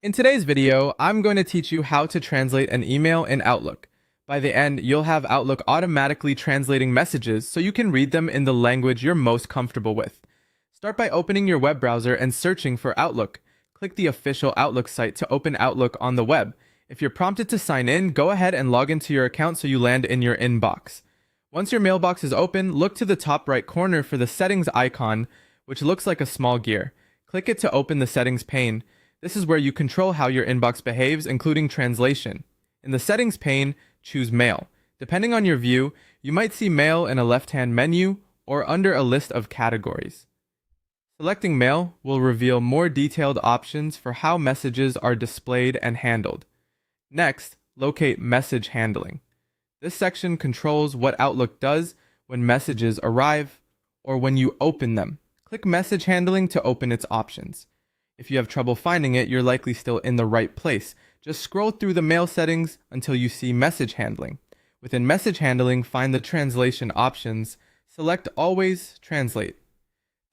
In today's video, I'm going to teach you how to translate an email in Outlook. By the end, you'll have Outlook automatically translating messages so you can read them in the language you're most comfortable with. Start by opening your web browser and searching for Outlook. Click the official Outlook site to open Outlook on the web. If you're prompted to sign in, go ahead and log into your account so you land in your inbox. Once your mailbox is open, look to the top right corner for the settings icon, which looks like a small gear. Click it to open the settings pane. This is where you control how your inbox behaves, including translation. In the settings pane, choose Mail. Depending on your view, you might see Mail in a left-hand menu or under a list of categories. Selecting Mail will reveal more detailed options for how messages are displayed and handled. Next, locate Message Handling. This section controls what Outlook does when messages arrive or when you open them. Click Message Handling to open its options. If you have trouble finding it, you're likely still in the right place. Just scroll through the mail settings until you see Message Handling. Within Message Handling, find the translation options. Select Always Translate.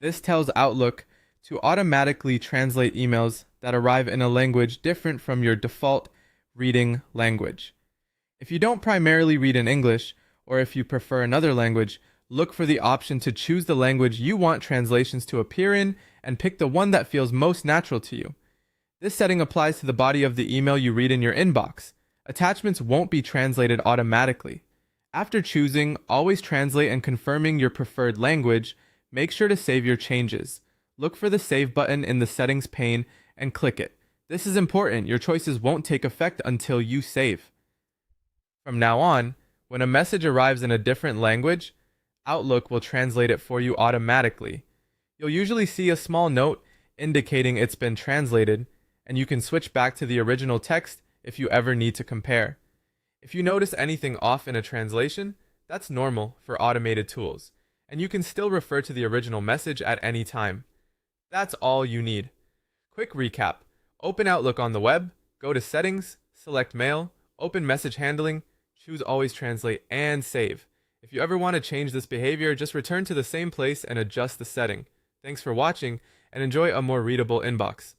This tells Outlook to automatically translate emails that arrive in a language different from your default reading language. If you don't primarily read in English, or if you prefer another language, look for the option to choose the language you want translations to appear in and pick the one that feels most natural to you. This setting applies to the body of the email you read in your inbox. Attachments won't be translated automatically. After choosing Always Translate and confirming your preferred language, make sure to save your changes. Look for the Save button in the settings pane and click it. This is important. Your choices won't take effect until you save. From now on, when a message arrives in a different language, Outlook will translate it for you automatically. You'll usually see a small note indicating it's been translated, and you can switch back to the original text if you ever need to compare. If you notice anything off in a translation, that's normal for automated tools, and you can still refer to the original message at any time. That's all you need. Quick recap. Open Outlook on the web, go to Settings, select Mail, open Message Handling, choose Always Translate, and save. If you ever want to change this behavior, just return to the same place and adjust the setting. Thanks for watching, and enjoy a more readable inbox.